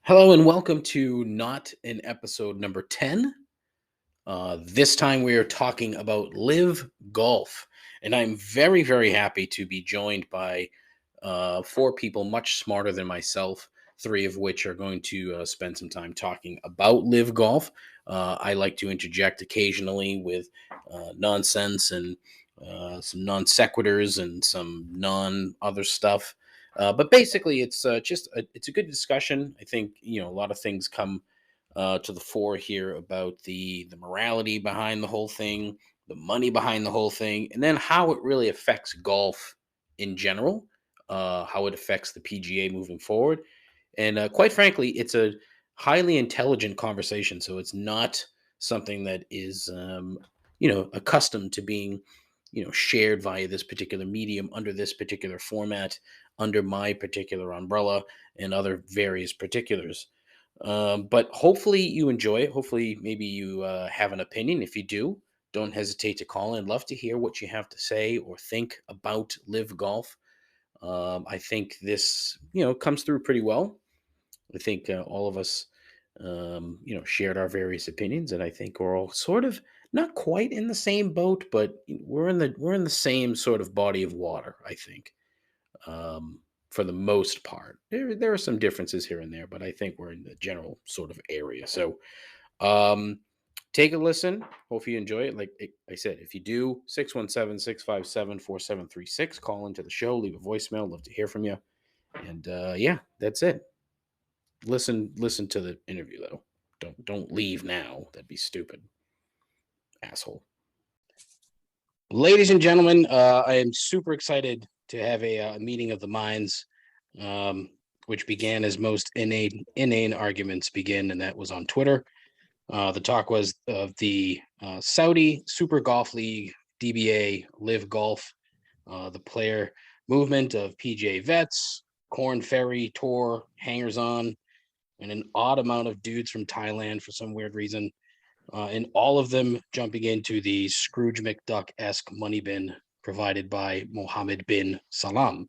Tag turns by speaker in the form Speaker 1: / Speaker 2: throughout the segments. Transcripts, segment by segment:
Speaker 1: Hello and welcome to Not in episode number 10. This time we are talking about LIV Golf. And I'm very, very happy to be joined by four people much smarter than myself, three of which are going to spend some time talking about LIV Golf. I like to interject occasionally with nonsense and some non sequiturs and some non other stuff. But basically, it's it's a good discussion. I think a lot of things come to the fore here about the morality behind the whole thing, the money behind the whole thing, and then how it really affects golf in general, how it affects the PGA moving forward. And quite frankly, it's a highly intelligent conversation. So it's not something that is, accustomed to being, shared via this particular medium under this particular format, under my particular umbrella, and other various particulars. But hopefully you enjoy it. Hopefully, maybe you have an opinion. If you do, don't hesitate to call in. Love to hear what you have to say or think about LIV Golf. I think this, comes through pretty well. I think all of us, shared our various opinions, and I think we're all sort of not quite in the same boat, but we're in the same sort of body of water. I think, for the most part, there are some differences here and there, but I think we're in the general sort of area. So, um, take a listen. Hope you enjoy it. Like I said, if you do, 617-657-4736. Call into the show, leave a voicemail. Love to hear from you. And yeah, that's it. Listen to the interview though. Don't leave now. That'd be stupid. Asshole. Ladies and gentlemen, I am super excited to have a meeting of the minds, which began as most inane arguments begin, and that was on Twitter. The talk was of the Saudi Super Golf League, DBA, LIV Golf, the player movement of PGA vets, Corn Ferry Tour, hangers on, and an odd amount of dudes from Thailand for some weird reason. And all of them jumping into the Scrooge McDuck-esque money bin provided by Mohammed bin Salam.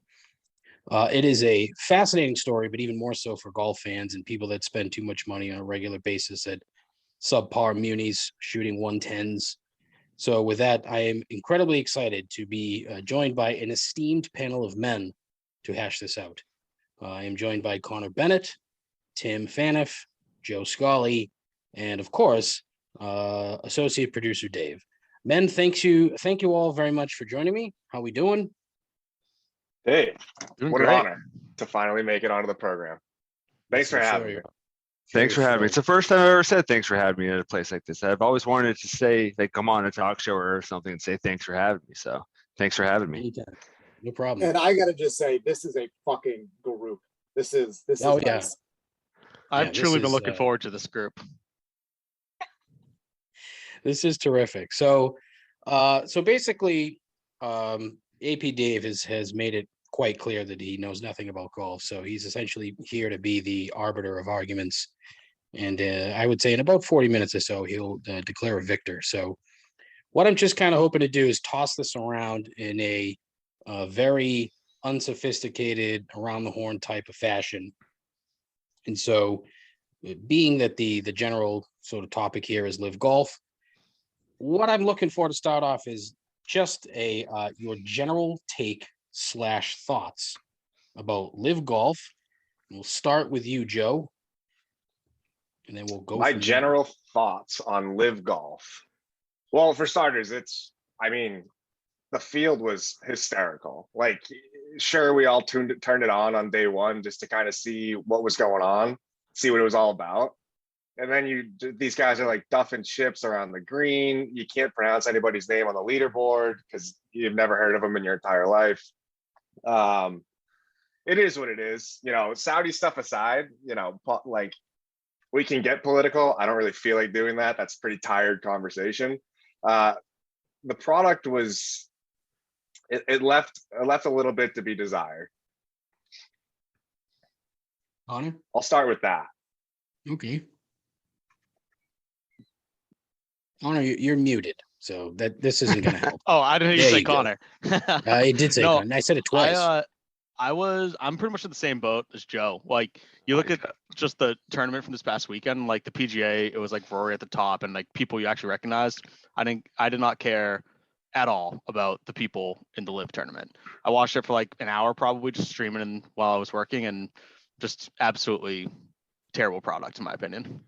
Speaker 1: It is a fascinating story, but even more so for golf fans and people that spend too much money on a regular basis at subpar munis shooting 110s. So with that, I am incredibly excited to be joined by an esteemed panel of men to hash this out. I am joined by Connor Bennett, Tim Phaneuf, Joe Scolley, and of course, associate producer Dave. Men, thank you all very much for joining me. How we doing?
Speaker 2: Hey,
Speaker 3: Doing
Speaker 2: what
Speaker 3: great.
Speaker 2: an honor to finally make it onto the program. Thanks for having me.
Speaker 3: Thanks for having me. It's the first time I've ever said thanks for having me at a place like this. I've always wanted to say, like, come on a talk show or something and say thanks for having me. So thanks for having me.
Speaker 1: Anytime. No problem.
Speaker 4: And I gotta just say, this is a fucking group. This is
Speaker 1: Oh, yeah.
Speaker 4: nice.
Speaker 3: I've truly been looking forward to this group.
Speaker 1: This is terrific. So basically, AP Dave has made it quite clear that he knows nothing about golf. So he's essentially here to be the arbiter of arguments. And I would say in about 40 minutes or so, he'll declare a victor. So what I'm just kind of hoping to do is toss this around in a very unsophisticated, around the horn type of fashion. And so being that the general sort of topic here is LIV Golf, what I'm looking for to start off is just your general take / thoughts about LIV Golf. We'll start with you, Joe, and then we'll go.
Speaker 2: My general thoughts on LIV Golf. Well, for starters, the field was hysterical. Like, sure, we all turned it on day one just to kind of see what was going on, see what it was all about. And then these guys are like duffing chips around the green. You can't pronounce anybody's name on the leaderboard because you've never heard of them in your entire life. It is what it is. Saudi stuff aside, like, we can get political. I don't really feel like doing that. That's a pretty tired conversation. The product was, it left a little bit to be desired.
Speaker 1: Connor?
Speaker 2: I'll start with that.
Speaker 1: Okay. Connor, you're muted, so this isn't going to help.
Speaker 3: Oh, I didn't hear you say Connor.
Speaker 1: I did say Connor. I said it twice.
Speaker 5: I'm pretty much in the same boat as Joe. Like, you look at just the tournament from this past weekend, like the PGA, it was like Rory at the top and like people you actually recognized. I did not care at all about the people in the LIV tournament. I watched it for like an hour, probably just streaming while I was working, and just absolutely terrible product in my opinion.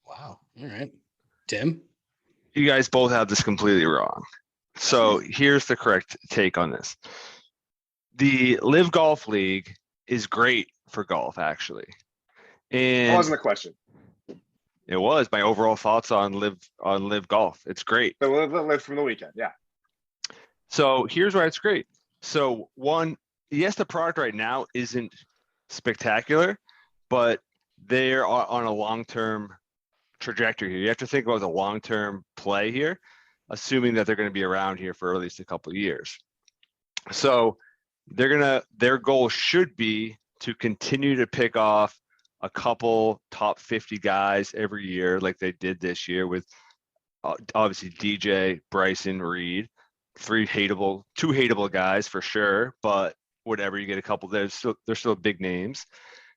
Speaker 1: Wow. All right. Tim?
Speaker 3: You guys both have this completely wrong. So here's the correct take on this. The LIV Golf League is great for golf, actually. And
Speaker 2: That wasn't a question.
Speaker 3: it was my overall thoughts on LIV Golf. It's great.
Speaker 2: The live from the weekend. Yeah.
Speaker 3: So here's why it's great. So one, yes, the product right now isn't spectacular, but they're on a long-term trajectory here. You have to think about the long-term play here, assuming that they're going to be around here for at least a couple of years. So their goal should be to continue to pick off a couple top 50 guys every year, like they did this year with obviously DJ, Bryson, Reed, two hateable guys for sure, but whatever, you get a couple, they're still big names.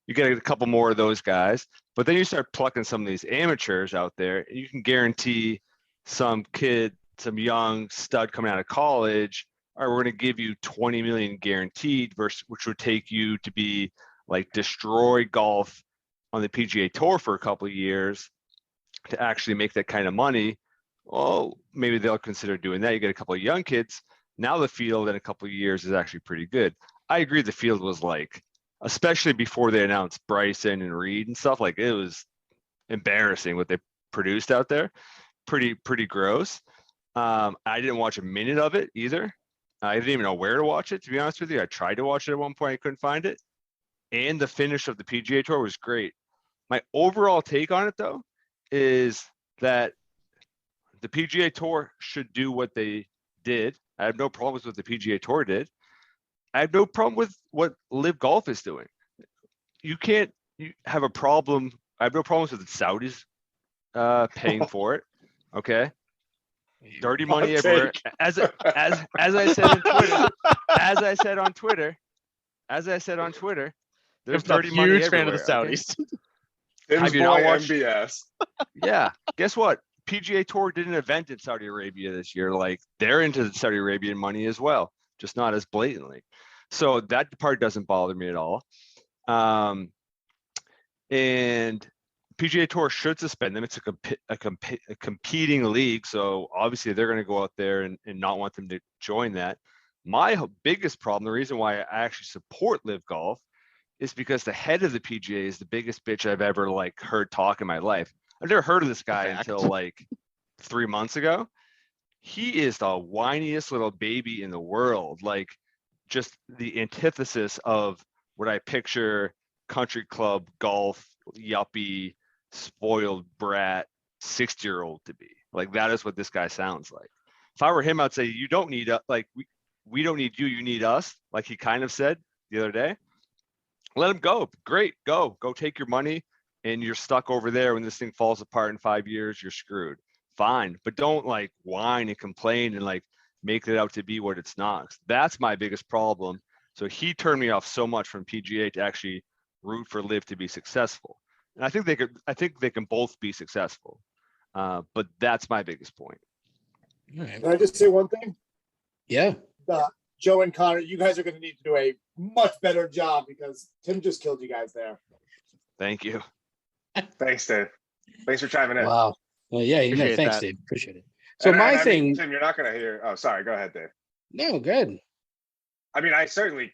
Speaker 3: You get a couple more of those guys, but then you start plucking some of these amateurs out there, and you can guarantee some kid, some young stud coming out of college, all right, we're going to give you 20 million guaranteed, which would take you to be like destroy golf on the PGA Tour for a couple of years to actually make that kind of money. Well, maybe they'll consider doing that. You get a couple of young kids. Now the field in a couple of years is actually pretty good. I agree the field was like, especially before they announced Bryson and Reed and stuff, like it was embarrassing what they produced out there. Pretty gross. I didn't watch a minute of it either. I didn't even know where to watch it, to be honest with you. I tried to watch it at one point. I couldn't find it. And the finish of the PGA Tour was great. My overall take on it, though, is that the PGA Tour should do what they did. I have no problems with what the PGA Tour did. I have no problem with what LIV Golf is doing. You have a problem. I have no problems with the Saudis paying for it. Okay. Dirty money everywhere. As I said on Twitter, there's dirty money everywhere.
Speaker 5: Huge fan of the Saudis.
Speaker 2: Okay?
Speaker 3: Have you not watched
Speaker 2: MBS?
Speaker 3: Yeah. Guess what? PGA Tour did an event in Saudi Arabia this year. Like they're into the Saudi Arabian money as well, just not as blatantly. So that part doesn't bother me at all. And PGA Tour should suspend them. It's a competing league, so obviously they're going to go out there and not want them to join that. My biggest problem, the reason why I actually support LIV Golf, is because the head of the PGA is the biggest bitch I've ever like heard talk in my life. I've never heard of this guy until like 3 months ago. He is the whiniest little baby in the world. Like just the antithesis of what I picture country club golf yuppie spoiled brat 60-year-old to be. Like that is what this guy sounds like. If I were him, I'd say you don't need we don't need you, you need us, like he kind of said the other day. Let him go. Great, go take your money, and you're stuck over there. When this thing falls apart in 5 years, you're screwed. Fine, but don't like whine and complain and like make it out to be what it's not. That's my biggest problem. So he turned me off so much from PGA to actually root for LIV to be successful. And I think they can both be successful. But that's my biggest point.
Speaker 1: All right.
Speaker 4: Can I just say one thing?
Speaker 1: Yeah.
Speaker 4: Joe and Connor, you guys are going to need to do a much better job because Tim just killed you guys there.
Speaker 3: Thank you.
Speaker 2: Thanks, Dave. Thanks for chiming in.
Speaker 1: Wow. Well, yeah,
Speaker 5: Appreciate
Speaker 1: thanks,
Speaker 5: that.
Speaker 1: Dave. Appreciate it. So my thing.
Speaker 2: Tim, you're not going to hear. Oh, sorry. Go ahead, Dave.
Speaker 1: No, good.
Speaker 2: I mean, I certainly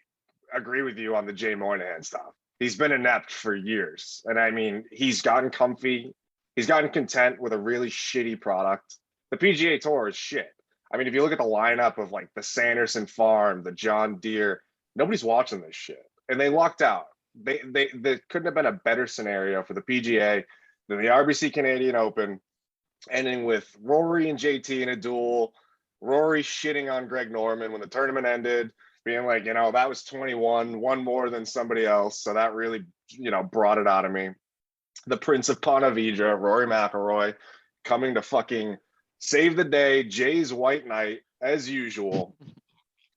Speaker 2: agree with you on the Jay Monahan stuff. He's been inept for years. And I mean, he's gotten comfy. He's gotten content with a really shitty product. The PGA Tour is shit. I mean, if you look at the lineup of like the Sanderson Farm, the John Deere, nobody's watching this shit. And they lucked out. They couldn't have been a better scenario for the PGA than the RBC Canadian Open, ending with Rory and JT in a duel, Rory shitting on Greg Norman when the tournament ended, being like, that was 21, one more than somebody else. So that really, brought it out of me. The Prince of Ponte Vedra, Rory McIlroy, coming to fucking save the day. Jay's white knight, as usual.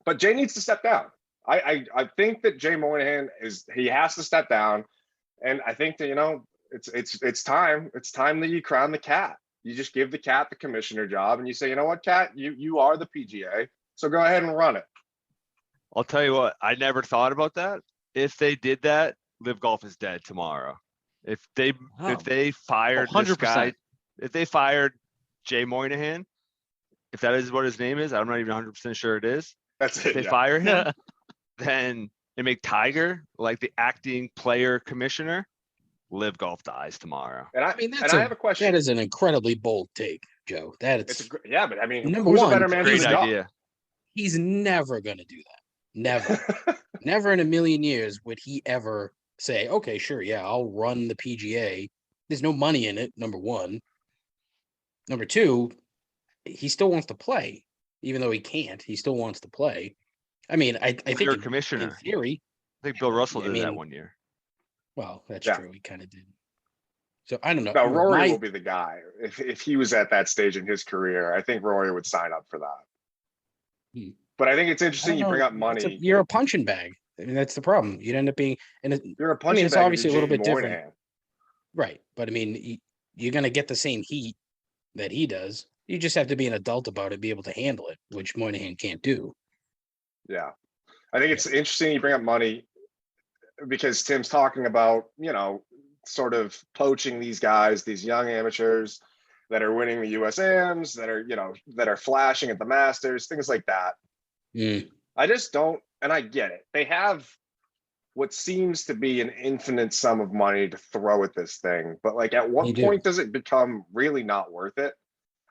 Speaker 2: But Jay needs to step down. I think that Jay Monahan he has to step down, and I think that it's time that you crown the cat. You just give the cat the commissioner job, and you say, you know what, cat, you are the PGA, so go ahead and run it.
Speaker 3: I'll tell you what, I never thought about that. If they did that, LIV Golf is dead tomorrow. If they fired this guy,
Speaker 5: 100%.
Speaker 3: if they fired Jay Monahan, if that is what his name is, I'm not even 100% sure it is.
Speaker 2: That's
Speaker 3: If
Speaker 2: it.
Speaker 3: they
Speaker 2: Yeah.
Speaker 3: fire him, then they make Tiger like the acting player commissioner. LIV Golf dies tomorrow.
Speaker 2: And
Speaker 1: I mean,
Speaker 2: I have a question.
Speaker 1: That is an incredibly bold take, Joe.
Speaker 2: Yeah, but I mean,
Speaker 1: Number
Speaker 2: who's
Speaker 1: one,
Speaker 2: a better man for
Speaker 3: Great
Speaker 2: the job?
Speaker 3: idea.
Speaker 1: he's never going to do that. Never. Never in a million years would he ever say, okay, sure, yeah, I'll run the PGA. There's no money in it, number one. Number two, he still wants to play. Even though he can't, he still wants to play. I mean, I think
Speaker 3: Player
Speaker 1: in
Speaker 3: commissioner.
Speaker 1: theory,
Speaker 3: I think Bill Russell
Speaker 1: I
Speaker 3: did that
Speaker 1: mean,
Speaker 3: one year.
Speaker 1: well, that's
Speaker 2: Yeah.
Speaker 1: true. He kind of did. So I don't know.
Speaker 2: No, Rory will be the guy. If he was at that stage in his career, I think Rory would sign up for that.
Speaker 1: Hmm.
Speaker 2: But I think it's
Speaker 1: I
Speaker 2: interesting
Speaker 1: don't
Speaker 2: you
Speaker 1: know.
Speaker 2: bring up money.
Speaker 1: You're a punching bag. I mean, that's the problem. You'd end up being, and
Speaker 2: You're a punching
Speaker 1: it's
Speaker 2: bag.
Speaker 1: obviously a little bit different.
Speaker 2: Monahan.
Speaker 1: Right. But I mean, you're going to get the same heat that he does. You just have to be an adult about it, be able to handle it, which Monahan can't do.
Speaker 2: Yeah. I think it's interesting you bring up money because Tim's talking about, sort of poaching these guys, these young amateurs that are winning the USMs, that are flashing at the Masters, things like that.
Speaker 1: Mm.
Speaker 2: I just don't, and I get it. They have what seems to be an infinite sum of money to throw at this thing, but like, at what point does it become really not worth it?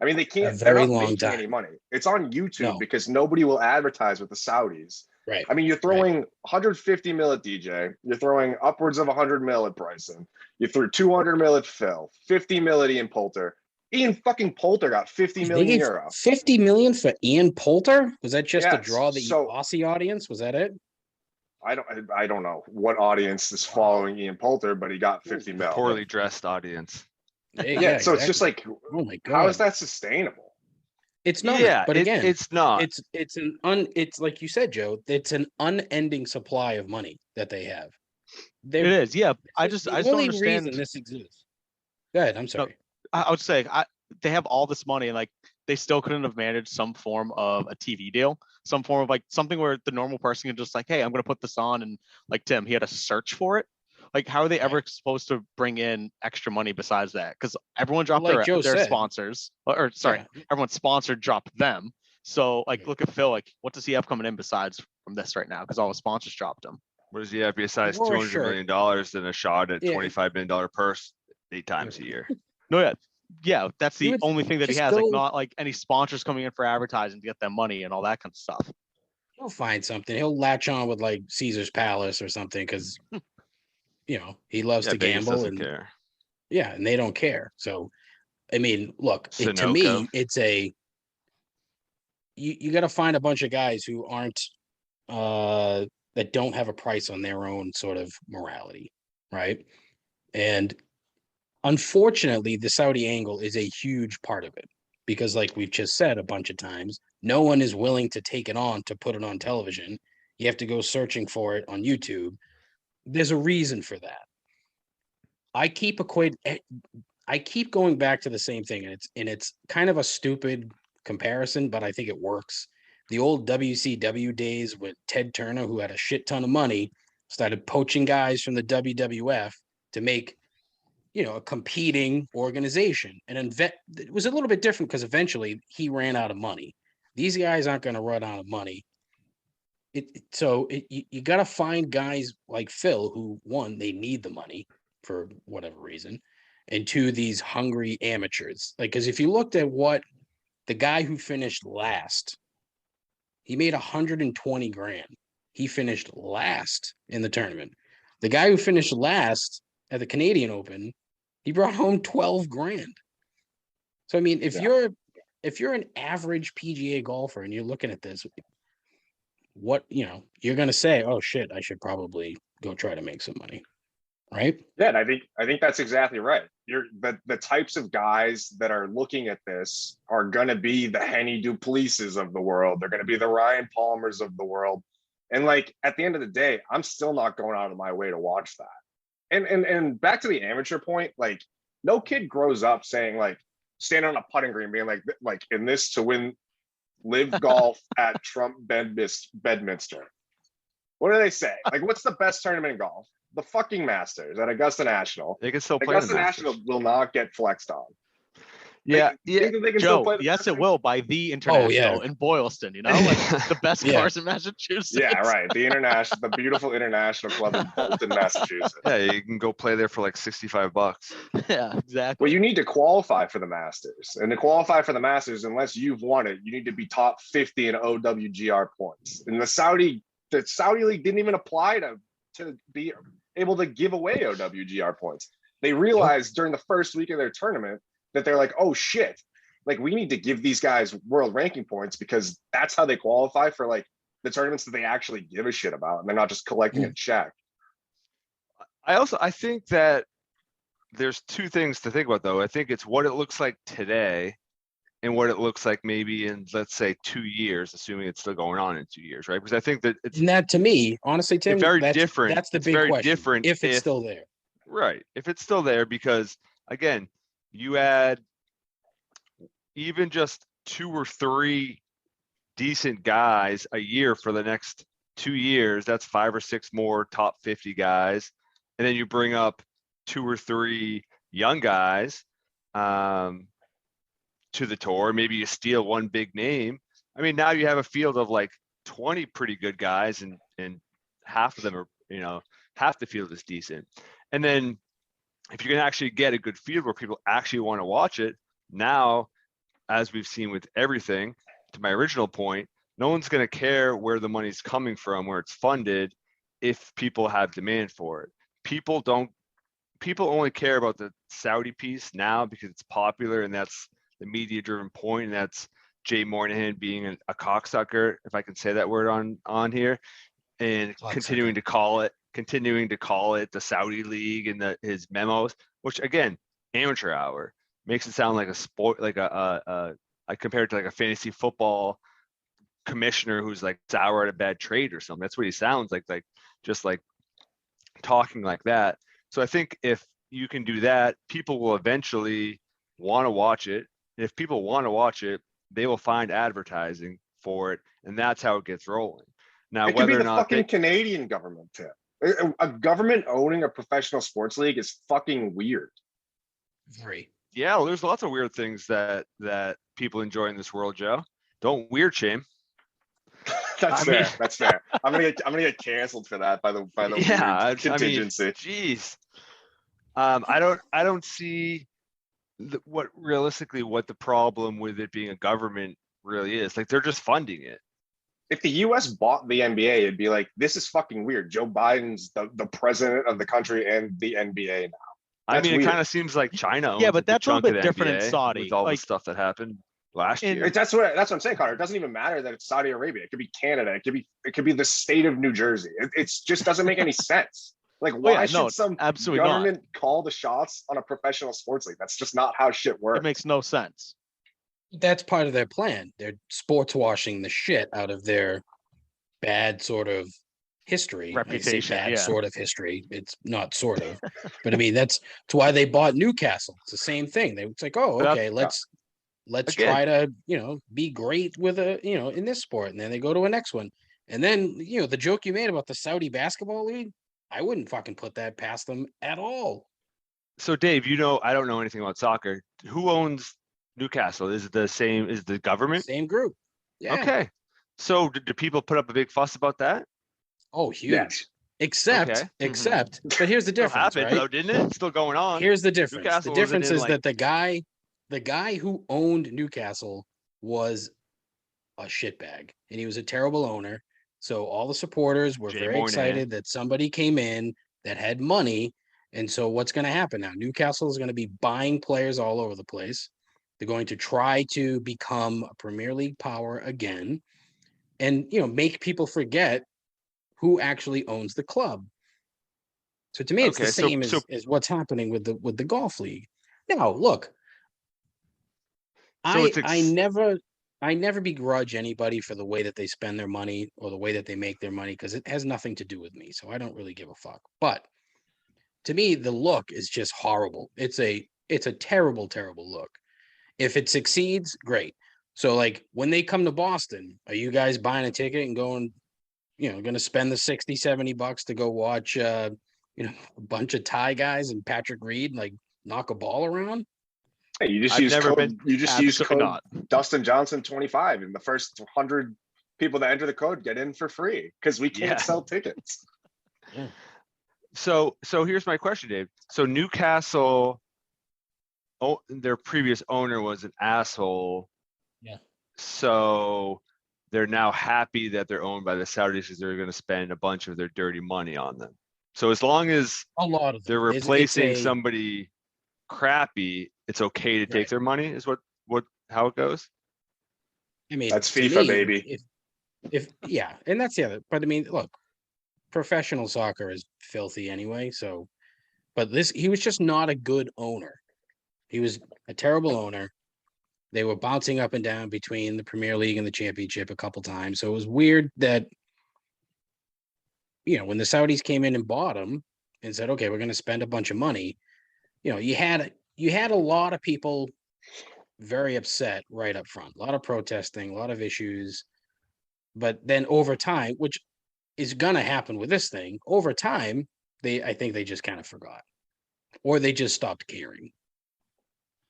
Speaker 2: I mean, they're not making any money. It's on YouTube because nobody will advertise with the Saudis.
Speaker 1: Right.
Speaker 2: I mean, you're throwing 150 mil at DJ. You're throwing upwards of 100 mil at Bryson. You threw 200 mil at Phil, 50 mil at Ian Poulter. Ian fucking Poulter got 50 million euro.
Speaker 1: 50 million for Ian Poulter? Was that just to draw the Aussie audience? Was that it?
Speaker 2: I don't know what audience is following Ian Poulter, but he got 50 mil.
Speaker 3: Poorly dressed audience.
Speaker 2: Yeah, so it's just like,
Speaker 1: oh my God,
Speaker 2: how is that sustainable?
Speaker 1: It's not.
Speaker 3: Yeah,
Speaker 1: but again,
Speaker 3: it's not.
Speaker 1: It's like you said, Joe. It's an unending supply of money that they have.
Speaker 5: It is. Yeah, I just
Speaker 1: the
Speaker 5: don't
Speaker 1: only
Speaker 5: understand
Speaker 1: reason this exists. Go ahead. I'm sorry.
Speaker 5: I would say they have all this money and like they still couldn't have managed some form of a TV deal, some form of like something where the normal person can just like, hey, I'm going to put this on, and like Tim, he had to search for it. Like, how are they ever supposed to bring in extra money besides that? Because everyone dropped their sponsors, everyone sponsored dropped them. So like, look at Phil. Like, what does he have coming in besides from this right now? Because all his sponsors dropped him.
Speaker 3: What does he have besides $200 million and a shot at $25 million purse 8 times a year?
Speaker 5: No, yeah, that's the only thing that he has. Like, not like any sponsors coming in for advertising to get them money and all that kind of stuff.
Speaker 1: He'll find something. He'll latch on with like Caesar's Palace or something because. He loves to gamble and
Speaker 3: care.
Speaker 1: Yeah, and they don't care. So, I mean, look, to me, it's you got to find a bunch of guys who aren't that don't have a price on their own sort of morality, right? And unfortunately, the Saudi angle is a huge part of it because, like we've just said a bunch of times, no one is willing to take it on to put it on television. You have to go searching for it on YouTube. There's a reason for that. I keep going back to the same thing, and it's kind of a stupid comparison, but I think it works. The old WCW days with Ted Turner, who had a shit ton of money, started poaching guys from the WWF to make, a competing organization. And it was a little bit different because eventually he ran out of money. These guys aren't going to run out of money. You got to find guys like Phil who, one, they need the money for whatever reason, and two, these hungry amateurs. Like, because if you looked at what the guy who finished last, he made 120 grand. He finished last in the tournament. The guy who finished last at the Canadian Open, he brought home 12 grand. So I mean, if you're an average PGA golfer and you're looking at this, what you're gonna say, oh shit, I should probably go try to make some money, right?
Speaker 2: Yeah, and I think that's exactly right. The types of guys that are looking at this are gonna be the Henny Duplessis of the world. They're gonna be the Ryan Palmers of the world. And like at the end of the day, I'm still not going out of my way to watch that. And back to the amateur point, like no kid grows up saying like standing on a putting green being like in this to win LIV Golf at Trump Bedminster. What do they say? Like, what's the best tournament in golf? The fucking Masters at Augusta National.
Speaker 3: They can still play
Speaker 2: Augusta
Speaker 3: the Masters.
Speaker 2: National will not get flexed on.
Speaker 3: Yeah,
Speaker 2: They think that they can still
Speaker 5: Joe,
Speaker 2: play the
Speaker 5: yes, it
Speaker 2: Masters?
Speaker 5: will by the International in Boylston. You know, like the best
Speaker 1: Yeah.
Speaker 5: cars in Massachusetts.
Speaker 2: Yeah, right. The beautiful International Club in Bolton, Massachusetts.
Speaker 3: Yeah, you can go play there for like $65.
Speaker 5: Yeah, exactly.
Speaker 2: Well, you need to qualify for the Masters. And to qualify for the Masters, unless you've won it, you need to be top 50 in OWGR points. And the Saudi League didn't even apply to be able to give away OWGR points. They realized during the first week of their tournament that they're like, oh shit, like we need to give these guys world ranking points because that's how they qualify for like the tournaments that they actually give a shit about. And they're not just collecting a check.
Speaker 3: I think that there's two things to think about though. I think it's what it looks like today and what it looks like maybe in, let's say, 2 years, assuming it's still going on in 2 years, right? Because I think that it's
Speaker 1: And that to me, honestly, Tim,
Speaker 3: very
Speaker 1: that's
Speaker 3: different.
Speaker 1: That's the
Speaker 3: It's
Speaker 1: big
Speaker 3: very
Speaker 1: question.
Speaker 3: different
Speaker 1: If it's
Speaker 3: if-
Speaker 1: still there.
Speaker 3: right. If it's still there, because again, you add even just 2 or 3 decent guys a year for the next 2 years, that's 5 or 6 more top 50 guys. And then you bring up 2 or 3 young guys to the tour. Maybe you steal one big name. I mean, now you have a field of like 20 pretty good guys, and half of them are, you know, half the field is decent. And then if you can actually get a good field where people actually want to watch it, now, as we've seen with everything, to my original point, no one's going to care where the money's coming from, where it's funded, if people have demand for it. People only care about the Saudi piece now because it's popular, and that's the media-driven point, and that's Jay Monahan being a cocksucker, if I can say that word on here, and continuing to call it the Saudi League and his memos, which again, amateur hour, makes it sound like a sport, like I compare it to like a fantasy football commissioner who's like sour at a bad trade or something. That's what he sounds like just like talking like that. So I think if you can do that, people will eventually want to watch it. And if people want to watch it, they will find advertising for it, and that's how it gets rolling. Now,
Speaker 2: It could be
Speaker 3: whether
Speaker 2: the
Speaker 3: or not
Speaker 2: fucking Canadian government tip. A government owning a professional sports league is fucking weird.
Speaker 1: Very.
Speaker 3: yeah, well, there's lots of weird things that people enjoy in this world, Joe. Don't weird shame.
Speaker 2: That's
Speaker 3: I
Speaker 2: fair.
Speaker 3: mean-
Speaker 2: That's fair. I'm gonna get canceled for that by the
Speaker 3: Yeah,
Speaker 2: weird contingency.
Speaker 3: Jeez. I don't see what the problem with it being a government really is. Like, they're just funding it.
Speaker 2: If the US bought the NBA, it'd be like, this is fucking weird. Joe Biden's the president of the country and the NBA now.
Speaker 3: I
Speaker 2: That's
Speaker 3: mean,
Speaker 2: weird.
Speaker 3: it kind of seems like China.
Speaker 5: Yeah,
Speaker 3: owns
Speaker 5: but
Speaker 3: a good
Speaker 5: that's a little
Speaker 3: chunk of
Speaker 5: bit
Speaker 3: the
Speaker 5: different in
Speaker 3: NBA
Speaker 5: Saudi.
Speaker 3: with all
Speaker 5: Like-
Speaker 3: the stuff that happened last
Speaker 5: in-
Speaker 3: year.
Speaker 2: That's what I'm saying, Connor. It doesn't even matter that it's Saudi Arabia. It could be Canada. It could be the state of New Jersey. It just doesn't make any sense. Like, why
Speaker 5: yeah,
Speaker 2: should
Speaker 5: no,
Speaker 2: some
Speaker 5: absolutely not.
Speaker 2: government call the shots on a professional sports league? That's just not how shit works.
Speaker 5: It makes no sense.
Speaker 1: That's part of their plan. They're sports washing the shit out of their bad sort of history. I say
Speaker 5: Reputation,
Speaker 1: bad
Speaker 5: yeah.
Speaker 1: sort of history. It's not sort of, but I mean that's why they bought Newcastle. It's the same thing. It's like, oh,
Speaker 3: But
Speaker 1: okay, let's
Speaker 3: again-
Speaker 1: try to be great with in this sport, and then they go to a next one, and then the joke you made about the Saudi basketball league, I wouldn't fucking put that past them at all.
Speaker 3: So, Dave, I don't know anything about soccer. Who owns Newcastle? Is it the same? Is the government?
Speaker 1: Same group. Yeah.
Speaker 3: Okay. So, do people put up a big fuss about that?
Speaker 1: Oh, huge.
Speaker 2: Yes.
Speaker 1: Except,
Speaker 3: Okay.
Speaker 1: except, but here's the
Speaker 3: Still
Speaker 1: difference,
Speaker 3: happened,
Speaker 1: right?
Speaker 3: though, didn't it? It's still going on.
Speaker 1: Here's the difference.
Speaker 3: Newcastle
Speaker 1: The
Speaker 3: wasn't
Speaker 1: difference
Speaker 3: in,
Speaker 1: is
Speaker 3: like-
Speaker 1: that the guy who owned Newcastle was a shitbag, and he was a terrible owner. So all the supporters were
Speaker 3: Jay
Speaker 1: very
Speaker 3: Monahan.
Speaker 1: excited that somebody came in that had money. And so what's going to happen now? Newcastle is going to be buying players all over the place. They're going to try to become a Premier League power again, and make people forget who actually owns the club. So to me, it's
Speaker 3: Okay,
Speaker 1: the
Speaker 3: so-
Speaker 1: same as what's happening with the golf league. Now, look,
Speaker 3: So it's
Speaker 1: I never I never begrudge anybody for the way that they spend their money or the way that they make their money because it has nothing to do with me. So I don't really give a fuck. But to me, the look is just horrible. It's a terrible, terrible look. If it succeeds, great. So like when they come to Boston, are you guys buying a ticket and going, going to spend the 60, $70 to go watch a bunch of Thai guys and Patrick Reed like knock a ball around?
Speaker 2: Hey, you just
Speaker 3: I've
Speaker 2: use
Speaker 3: never
Speaker 2: code.
Speaker 3: been-
Speaker 2: You just use
Speaker 5: Absolutely
Speaker 2: code
Speaker 5: not.
Speaker 2: Dustin Johnson 25, and the first 100 people that enter the code get in for free because we can't
Speaker 3: Yeah.
Speaker 2: sell tickets.
Speaker 3: So here's my question, Dave. So Newcastle, their previous owner was an asshole.
Speaker 1: Yeah.
Speaker 3: So they're now happy that they're owned by the Saudis because they're going to spend a bunch of their dirty money on them. So as long as
Speaker 1: A lot of
Speaker 3: they're
Speaker 1: them. It's
Speaker 3: replacing
Speaker 1: a-
Speaker 3: somebody crappy, it's okay to take
Speaker 1: Right.
Speaker 3: their money. Is how it goes.
Speaker 1: I mean,
Speaker 2: That's
Speaker 1: to
Speaker 2: FIFA,
Speaker 1: me,
Speaker 2: baby.
Speaker 1: If yeah, and that's the other. But I mean, look, professional soccer is filthy anyway. So, but he was just not a good owner. He was a terrible owner. They were bouncing up and down between the Premier League and the Championship a couple times. So it was weird that, when the Saudis came in and bought him and said, "Okay, we're going to spend a bunch of money," you had a lot of people very upset right up front, a lot of protesting, a lot of issues. But then over time, which is going to happen with this thing, over time, I think they just kind of forgot, or they just stopped caring.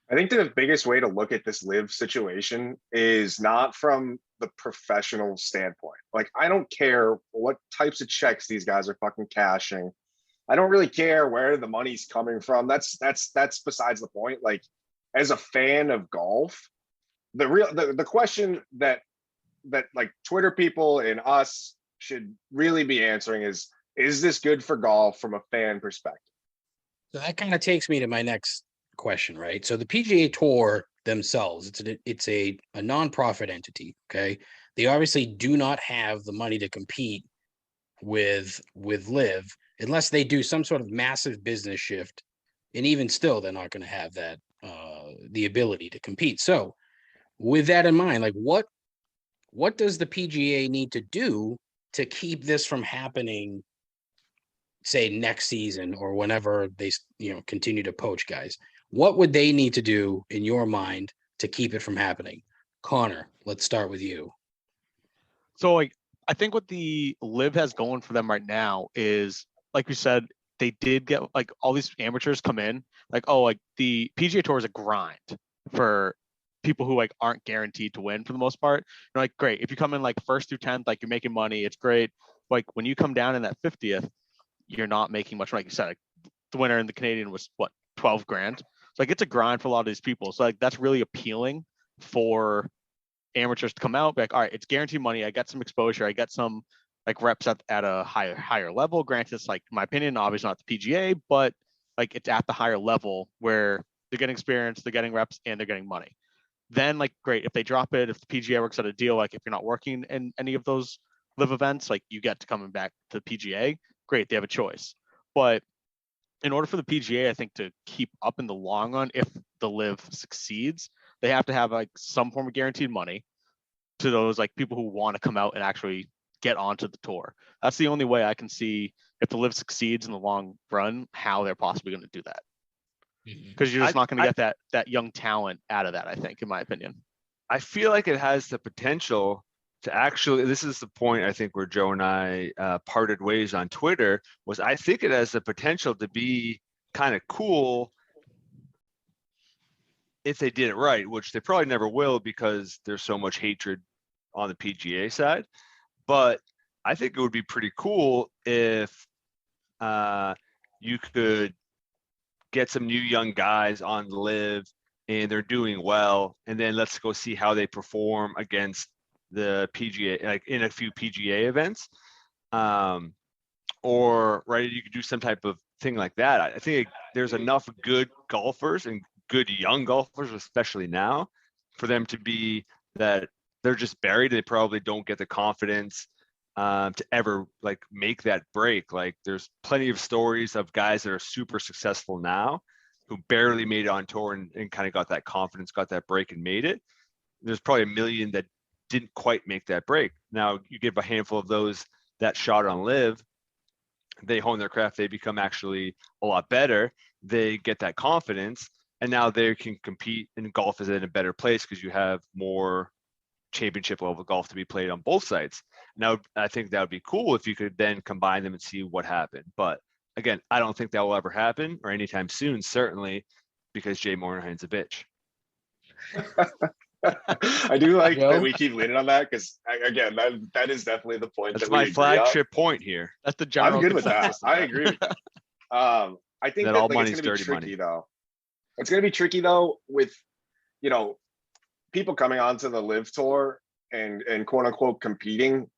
Speaker 2: I think the biggest way to look at this live situation is not from the professional standpoint. Like, I don't care what types of checks these guys are fucking cashing. I don't really care where the money's coming from. That's besides the point. Like, as a fan of golf, the question that like Twitter people and us should really be answering is this good for golf from a fan perspective?
Speaker 1: So that kind of takes me to my next question, right? So the PGA Tour themselves, it's a nonprofit entity, okay? They obviously do not have the money to compete with LIV unless they do some sort of massive business shift, and even still, they're not going to have that the ability to compete. So, with that in mind, like what does the PGA need to do to keep this from happening? Say next season or whenever they continue to poach guys, what would they need to do in your mind to keep it from happening? Connor, let's start with you.
Speaker 5: So like I think what the LIV has going for them right now is, like we said, they did get like all these amateurs come in, like, oh, like the PGA Tour is a grind for people who like aren't guaranteed to win for the most part. You're like, great, if you come in like 1st through 10th, like you're making money, it's great. Like when you come down in that 50th, you're not making much. Like you said, like, the winner in the Canadian was what, 12 grand. So like it's a grind for a lot of these people. So like that's really appealing for amateurs to come out, be like, all right, it's guaranteed money. I got some exposure. I got some like reps at a higher level. Granted, it's like, in my opinion, obviously not the PGA, but like it's at the higher level where they're getting experience, they're getting reps, and they're getting money. Then like great, if they drop it, if the PGA works out a deal, like if you're not working in any of those LIV events, like you get to coming back to the PGA, great, they have a choice. But in order for the PGA, I think, to keep up in the long run, if the LIV succeeds, they have to have like some form of guaranteed money to those like people who want to come out and actually get onto the tour. That's the only way I can see, if the LIV succeeds in the long run, how they're possibly going to do that. Because you're just not going to get that young talent out of that, I think, in my opinion.
Speaker 3: I feel like it has the potential to actually, this is the point I think where Joe and I parted ways on Twitter, was I think it has the potential to be kind of cool if they did it right, which they probably never will because there's so much hatred on the PGA side. But I think it would be pretty cool if you could get some new young guys on LIV and they're doing well, and then let's go see how they perform against the PGA, like in a few PGA events, or right, you could do some type of thing like that. I think there's enough good golfers and good young golfers, especially now, for them to be that they're just buried. They probably don't get the confidence to ever like make that break. Like there's plenty of stories of guys that are super successful now who barely made it on tour and kind of got that confidence, got that break and made it. there's probably a million that didn't quite make that break. Now you give a handful of those that shot on LIV, they hone their craft, they become actually a lot better, they get that confidence, and now they can compete, and golf is in a better place because you have more championship level golf to be played on both sides. Now, I think that would be cool if you could then combine them and see what happened. But again, I don't think that will ever happen or anytime soon, certainly, because Jay Monahan's a bitch.
Speaker 2: I do like
Speaker 1: Joe?
Speaker 2: that we keep leaning on that because again, that is definitely the point
Speaker 3: That's
Speaker 2: that
Speaker 3: my
Speaker 2: we agree on.
Speaker 3: flagship point here.
Speaker 5: That's the general.
Speaker 2: I'm good with that.
Speaker 5: consensus.
Speaker 2: I agree with that. I think
Speaker 3: That
Speaker 2: that
Speaker 3: all
Speaker 2: like,
Speaker 3: money's
Speaker 2: it's gonna be
Speaker 3: dirty
Speaker 2: tricky
Speaker 3: money.
Speaker 2: though. It's gonna be tricky though with, you know, people coming onto the LIV tour and quote unquote competing.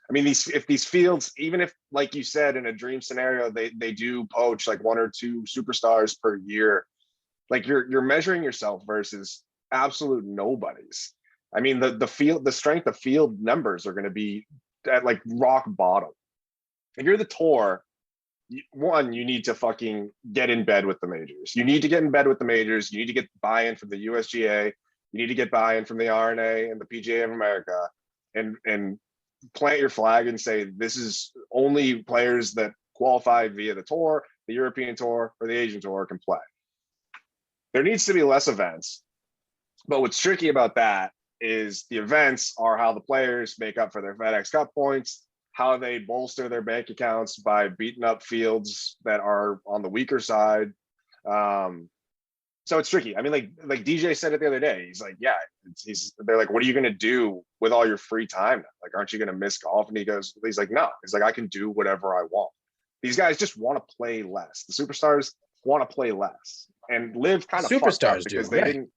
Speaker 2: I mean, if these fields, even if, like you said, in a dream scenario, they do poach like 1 or 2 superstars per year, like you're measuring yourself versus absolute nobodies. I mean, the strength of field numbers are going to be at like rock bottom. If you're the tour, one, you need to fucking get in bed with the majors. You need to get in bed with the majors. You need to get buy-in from the USGA. You need to get buy-in from the RNA and the PGA of America, and plant your flag and say, this is only players that qualify via the tour, the European tour, or the Asian tour can play. There needs to be less events. But what's tricky about that is the events are how the players make up for their FedEx Cup points, how they bolster their bank accounts by beating up fields that are on the weaker side. So it's tricky. I mean, like DJ said it the other day. He's like, yeah, they're like, what are you going to do with all your free time? Like, aren't you going to miss golf? And he's like, no. He's like, I can do whatever I want. These guys just want to play less. The superstars want to play less. And LIV kind of fucked up because they didn't.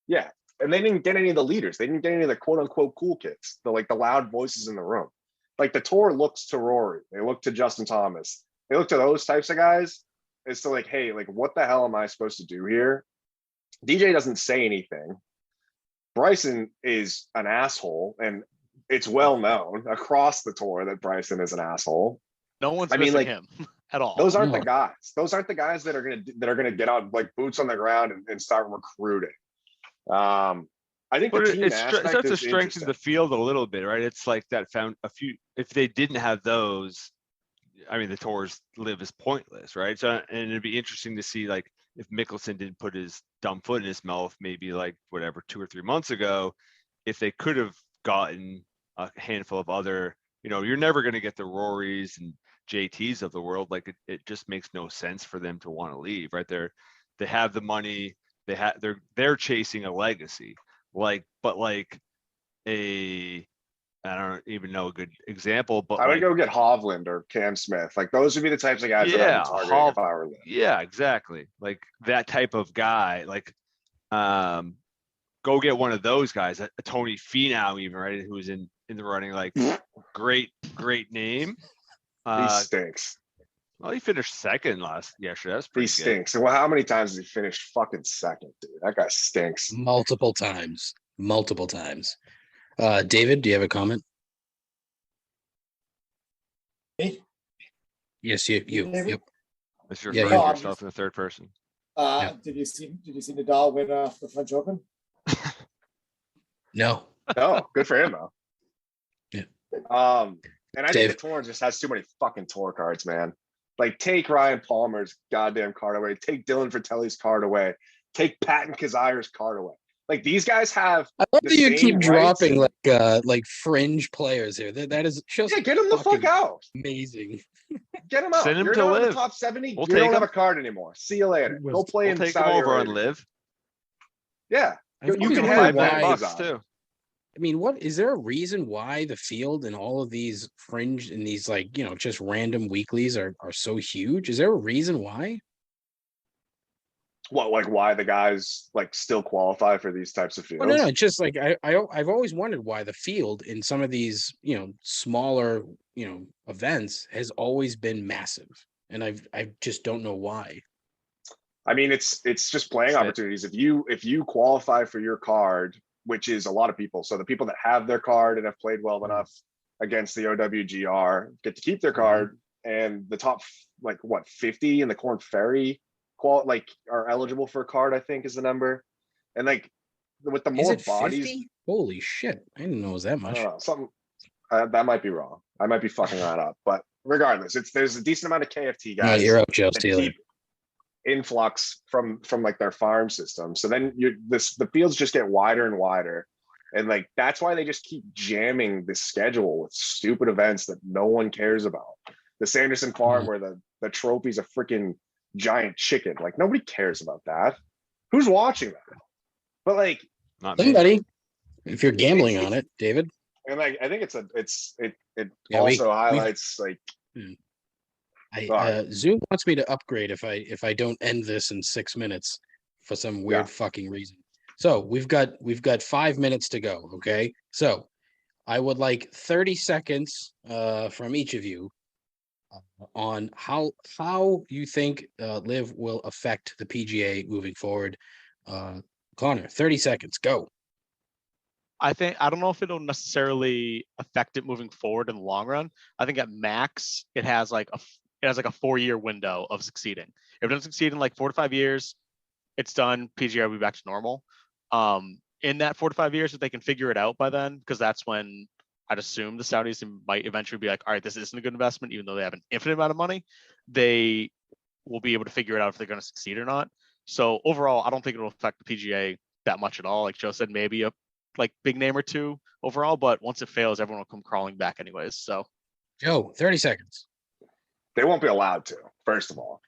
Speaker 2: Yeah, and they didn't get any of the leaders. They didn't get any of the quote unquote cool kids, the loud voices in the room. Like the tour looks to Rory, they look to Justin Thomas, they look to those types of guys. It's to like, hey, like what the hell am I supposed to do here? DJ doesn't say anything. Bryson is an asshole, and it's well known across the tour that Bryson is an asshole.
Speaker 5: No one's missing him at all.
Speaker 2: Those aren't the guys. Those aren't the guys that are gonna get out like boots on the ground and start recruiting. I think
Speaker 3: it starts to strengthen the field a little bit, right? It's like that found a few. If they didn't have those, I mean, the tours LIV is pointless, right? So, and it'd be interesting to see like if Mickelson didn't put his dumb foot in his mouth, maybe like whatever 2 or 3 months ago, if they could have gotten a handful of other, you know, you're never going to get the Rorys and JTs of the world. Like it just makes no sense for them to want to leave, right? They have the money, they're chasing a legacy, I don't even know a good example, but
Speaker 2: I would go get Hovland or Cam Smith. Like those would be the types of guys that I would target if I were LIV.
Speaker 3: Yeah, exactly. Like that type of guy. Like, go get one of those guys. A Tony Finau, even, right? Who was in the running. Like, great name.
Speaker 2: He stinks.
Speaker 3: Well, he finished second yesterday. That's pretty good.
Speaker 2: He stinks. And well, how many times has he finished fucking second, dude? That guy stinks.
Speaker 1: Multiple times. David, do you have a comment?
Speaker 4: Me?
Speaker 1: Yes, you.
Speaker 4: David?
Speaker 3: It's your
Speaker 1: Yeah,
Speaker 3: friend yourself in the third person.
Speaker 4: Did you see Nadal win the French Open?
Speaker 1: No.
Speaker 2: No, good for him though.
Speaker 1: Yeah.
Speaker 2: And I think the tour just has too many fucking tour cards, man. Like take Ryan Palmer's goddamn card away. Take Dylan Fratelli's card away. Take Patton Kizair's card away. Like these guys have.
Speaker 1: I love that you keep dropping like fringe players here. That is just
Speaker 2: get them the fuck out.
Speaker 1: Amazing.
Speaker 2: Get them out.
Speaker 3: Send them
Speaker 2: You're
Speaker 3: to
Speaker 2: not in
Speaker 3: LIV.
Speaker 2: the top 70.
Speaker 3: We'll
Speaker 2: you don't
Speaker 3: take
Speaker 2: have a card anymore. See you later. Go play in
Speaker 3: Take
Speaker 2: Saudi
Speaker 3: them over
Speaker 2: Arabia.
Speaker 3: on LIV.
Speaker 2: Yeah.
Speaker 1: You
Speaker 2: can
Speaker 1: have
Speaker 2: have
Speaker 3: $5 too.
Speaker 1: I mean, what is there a reason why the field and all of these fringe and these like, you know, just random weeklies are so huge? Is there a reason why?
Speaker 2: What, like why the guys like still qualify for these types of fields?
Speaker 1: Well, no, just like I've always wondered why the field in some of these, you know, smaller, you know, events has always been massive. And I just don't know why.
Speaker 2: I mean, it's just playing opportunities. If you qualify for your card, which is a lot of people, so the people that have their card and have played well enough against the OWGR get to keep their card, and the top 50 in the Corn Ferry are eligible for a card, I think is the number. And like with the
Speaker 1: Is
Speaker 2: more
Speaker 1: it
Speaker 2: bodies.
Speaker 1: 50? Holy shit! I didn't know it was that
Speaker 2: I
Speaker 1: much.
Speaker 2: don't know, something that might be wrong. I might be fucking that up. But regardless, there's a decent amount of KFT
Speaker 1: No,
Speaker 2: guys
Speaker 1: you're up, Joe
Speaker 2: that
Speaker 1: Steeler.
Speaker 2: keep influx from like their farm system. So then the fields just get wider and wider. And like that's why they just keep jamming this schedule with stupid events that no one cares about. The Sanderson Farm where the trophy's a freaking giant chicken. Like nobody cares about that. Who's watching that? But like
Speaker 3: Not me.
Speaker 1: Somebody, if you're gambling on it, David.
Speaker 2: and like I think it
Speaker 1: Yeah,
Speaker 2: also highlights like
Speaker 1: Zoom wants me to upgrade if I don't end this in 6 minutes for some weird fucking reason. So we've got 5 minutes to go. Okay, so I would like 30 seconds from each of you on how you think LIV will affect the PGA moving forward. Connor, 30 seconds, go.
Speaker 5: I don't know if it'll necessarily affect it moving forward in the long run. I think at max it has like a 4-year window of succeeding. If it doesn't succeed in like 4 to 5 years, it's done. PGA will be back to normal. In that 4 to 5 years, if they can figure it out by then, because that's when I'd assume the Saudis might eventually be like, all right, this isn't a good investment, even though they have an infinite amount of money. They will be able to figure it out if they're going to succeed or not. So overall, I don't think it'll affect the PGA that much at all. Like Joe said, maybe a like big name or two overall, but once it fails, everyone will come crawling back anyways. So
Speaker 1: Joe, 30 seconds.
Speaker 2: they won't be allowed to, first of all.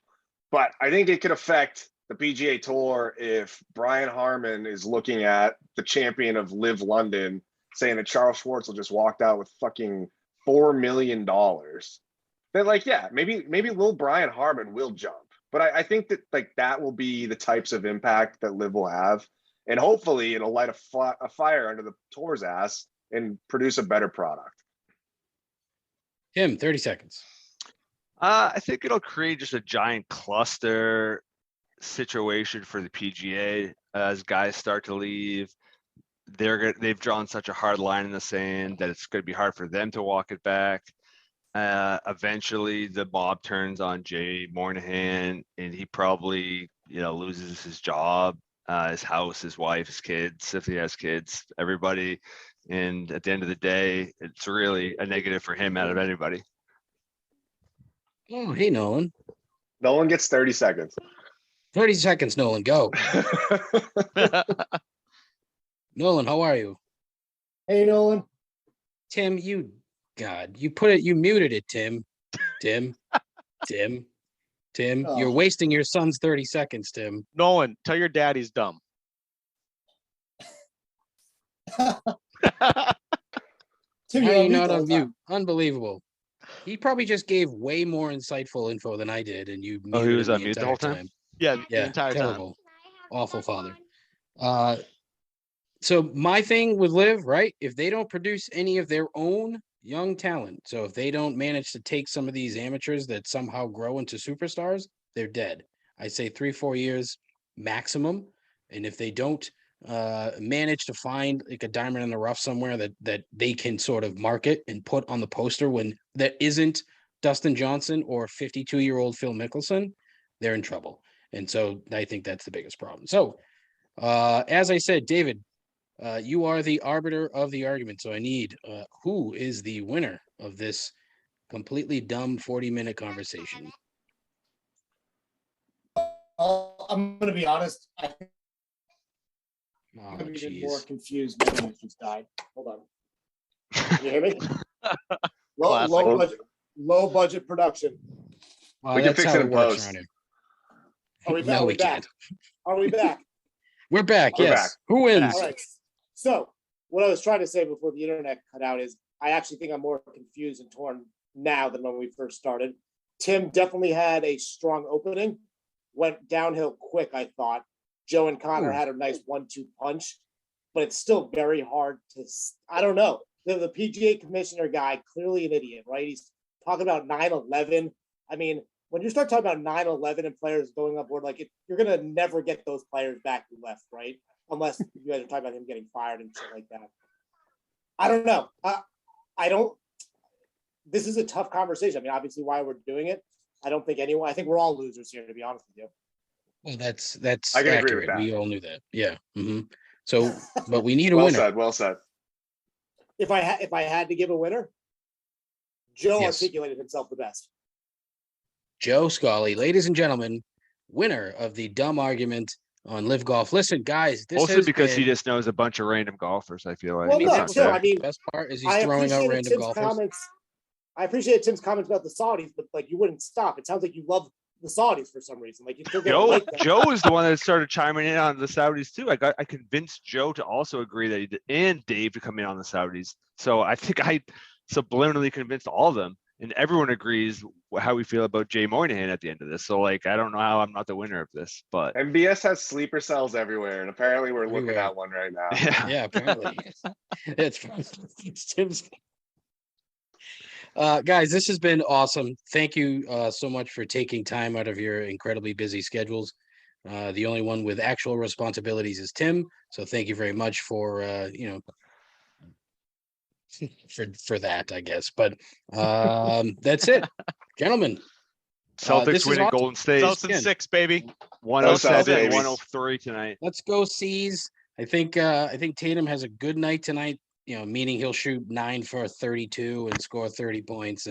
Speaker 2: But I think it could affect the PGA Tour if Brian Harmon is looking at the champion of LIV London saying that Charles Schwartzel just walked out with fucking $4 million. Then like, yeah, maybe little Brian Harmon will jump. But I think that like that will be the types of impact that LIV will have. And hopefully it'll light a fire under the tour's ass and produce a better product.
Speaker 1: Tim, 30 seconds.
Speaker 3: I think it'll create just a giant cluster situation for the PGA as guys start to leave. They've drawn such a hard line in the sand that it's going to be hard for them to walk it back. Eventually, the mob turns on Jay Monahan, and he probably loses his job, his house, his wife, his kids, if he has kids, everybody. And at the end of the day, it's really a negative for him out of anybody.
Speaker 1: Oh, hey, Nolan.
Speaker 2: Nolan gets 30 seconds.
Speaker 1: 30 seconds, Nolan, go. Nolan, how are you?
Speaker 4: Hey, Nolan.
Speaker 1: Tim, you muted it, Tim.
Speaker 4: Oh.
Speaker 1: You're wasting your son's 30 seconds, Tim.
Speaker 5: Nolan, tell your dad he's dumb.
Speaker 4: Tim,
Speaker 1: How
Speaker 4: you're
Speaker 1: are you
Speaker 4: on
Speaker 1: not
Speaker 4: the
Speaker 1: on
Speaker 4: whole
Speaker 1: mute?
Speaker 4: time.
Speaker 1: Unbelievable. He probably just gave way more insightful info than I did, and you
Speaker 3: Oh, he
Speaker 1: muted
Speaker 3: was
Speaker 1: him
Speaker 3: on mute the whole time?
Speaker 5: Yeah,
Speaker 1: Yeah,
Speaker 5: the entire
Speaker 1: terrible.
Speaker 5: time.
Speaker 1: Awful father. So my thing with LIV, right? If they don't produce any of their own young talent, so if they don't manage to take some of these amateurs that somehow grow into superstars, they're dead. I say 3-4 years maximum. And if they don't manage to find like a diamond in the rough somewhere that they can sort of market and put on the poster when that isn't Dustin Johnson or 52-year-old Phil Mickelson, they're in trouble. And so I think that's the biggest problem. So as I said, David, you are the arbiter of the argument. So I need who is the winner of this completely dumb 40-minute conversation?
Speaker 4: I'm going to be honest. I think
Speaker 1: Oh,
Speaker 4: I'm even
Speaker 1: jeez.
Speaker 4: more confused than it just died. Hold on. Can you hear me?
Speaker 5: Classic.
Speaker 4: Low budget production.
Speaker 2: We can fix it in post.
Speaker 1: around here.
Speaker 4: Are we back?
Speaker 1: No,
Speaker 4: Are
Speaker 1: we
Speaker 4: back?
Speaker 1: can't.
Speaker 4: Are we back?
Speaker 1: We're back.
Speaker 2: We're
Speaker 1: Yes.
Speaker 2: back.
Speaker 1: Who wins?
Speaker 4: All right. So what I was trying to say before the internet cut out is I actually think I'm more confused and torn now than when we first started. Tim definitely had a strong opening, went downhill quick, I thought. Joe and Connor had a nice 1-2 punch, but it's still very hard to, I don't know. The PGA commissioner guy, clearly an idiot, right? He's talking about 9/11. I mean, when you start talking about 9/11 and players going up board, like you're going to never get those players back who left, right? Unless you guys are talking about him getting fired and shit like that. I don't know. This is a tough conversation. I mean, obviously why we're doing it. I think we're all losers here, to be honest with you.
Speaker 1: Well, that's
Speaker 2: I can agree
Speaker 1: accurate.
Speaker 2: with that.
Speaker 1: We all knew that. Yeah. Mm-hmm. So, but we need a
Speaker 2: Well
Speaker 1: winner.
Speaker 2: said. Well said.
Speaker 4: If I had to give a winner, Joe
Speaker 1: Yes.
Speaker 4: articulated himself the best.
Speaker 1: Joe Scolley, ladies and gentlemen, winner of the dumb argument on Live Golf. Listen, guys, this
Speaker 3: Mostly
Speaker 1: has
Speaker 3: because
Speaker 1: been,
Speaker 3: he just knows a bunch of random golfers, I feel like.
Speaker 4: Well,
Speaker 1: mean,
Speaker 4: no,
Speaker 3: That's
Speaker 1: that's
Speaker 3: not
Speaker 4: Tim,
Speaker 3: fair.
Speaker 4: I mean,
Speaker 1: the best part is he's
Speaker 4: I
Speaker 1: throwing out
Speaker 4: appreciated
Speaker 1: random
Speaker 4: Tim's
Speaker 1: golfers.
Speaker 4: comments. I appreciated Tim's comments about the Saudis, but like you wouldn't stop. It sounds like you love the Saudis for some reason. Like you still don't like them.
Speaker 3: Joe is the one that started chiming in on the Saudis too. I convinced Joe to also agree that he did, and Dave to come in on the Saudis. So I think I subliminally convinced all of them, and everyone agrees how we feel about Jay Monahan at the end of this. So like, I don't know how I'm not the winner of this, but
Speaker 2: MBS has sleeper cells everywhere, and apparently we're looking
Speaker 1: Everywhere.
Speaker 2: at one right now.
Speaker 3: yeah.
Speaker 1: Yeah, apparently. it's Tim's. Guys, this has been awesome. Thank you so much for taking time out of your incredibly busy schedules. The only one with actual responsibilities is Tim. So thank you very much for for that, I guess. But that's it, gentlemen.
Speaker 3: Celtics
Speaker 1: this is
Speaker 3: winning
Speaker 1: awesome.
Speaker 3: Golden State.
Speaker 5: Celtics in
Speaker 1: again.
Speaker 5: 6, baby.
Speaker 3: 107,
Speaker 2: baby.
Speaker 3: 103 tonight.
Speaker 1: Let's go C's. I think Tatum has a good night tonight. Meaning he'll shoot 9 for 32 and score 30 points.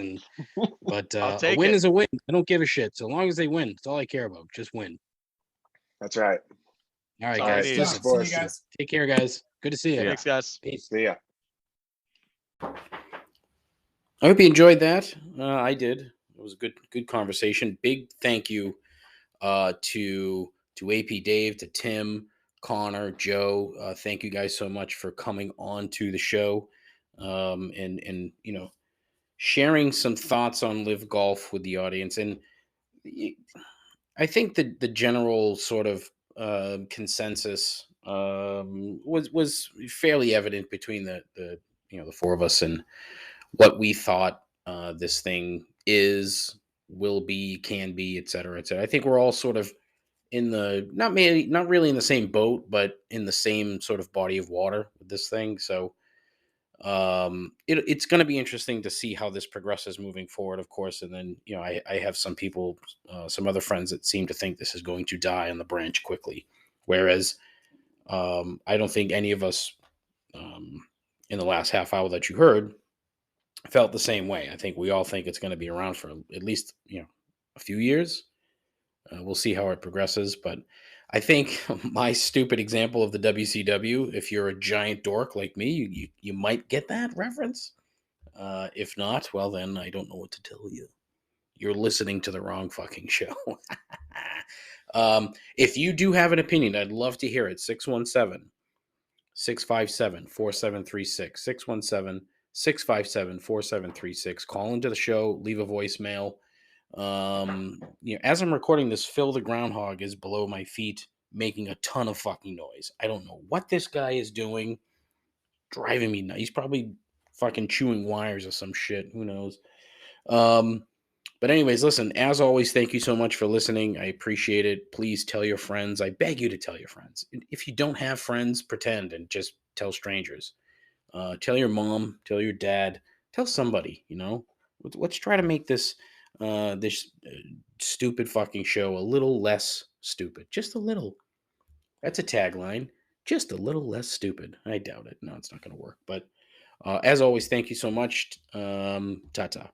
Speaker 1: But
Speaker 5: I'll
Speaker 1: a
Speaker 5: take
Speaker 1: win
Speaker 5: it.
Speaker 1: is a win. I don't give a shit. So long as they win, that's all I care about. Just win.
Speaker 2: That's right.
Speaker 1: All right,
Speaker 5: All right,
Speaker 1: guys.
Speaker 5: Steve.
Speaker 1: Listen,
Speaker 2: Sports.
Speaker 4: See you guys.
Speaker 1: take care, guys. Good to see you.
Speaker 3: Yeah.
Speaker 5: Thanks, guys.
Speaker 1: Peace.
Speaker 2: See ya.
Speaker 1: I hope you enjoyed that. I did. It was a good conversation. Big thank you to AP Dave, to Tim, Connor, Joe. Thank you guys so much for coming on to the show and sharing some thoughts on Live Golf with the audience. And I think that the general sort of consensus was fairly evident between the four of us and what we thought this thing is, will be, can be, et cetera, et cetera. I think we're all sort of in the not really in the same boat, but in the same sort of body of water with this thing. So it's going to be interesting to see how this progresses moving forward, of course. And then I have some people, some other friends that seem to think this is going to die on the branch quickly, whereas I don't think any of us in the last half hour that you heard felt the same way. I think we all think it's going to be around for at least a few years. We'll see how it progresses, but I think my stupid example of the WCW, if you're a giant dork like me, you might get that reference. If not, well, then I don't know what to tell you. You're listening to the wrong fucking show. If you do have an opinion, I'd love to hear it. 617-657-4736. 617-657-4736. Call into the show, leave a voicemail. As I'm recording this, Phil the Groundhog is below my feet making a ton of fucking noise. I don't know what this guy is doing. Driving me nuts. He's probably fucking chewing wires or some shit. Who knows? But anyways, listen, as always, thank you so much for listening. I appreciate it. Please tell your friends. I beg you to tell your friends. If you don't have friends, pretend and just tell strangers. Tell your mom, tell your dad, tell somebody, Let's try to make this stupid fucking show a little less stupid. Just a little. That's a tagline. Just a little less stupid. I doubt it. No, it's not going to work. But as always, thank you so much. Ta-ta.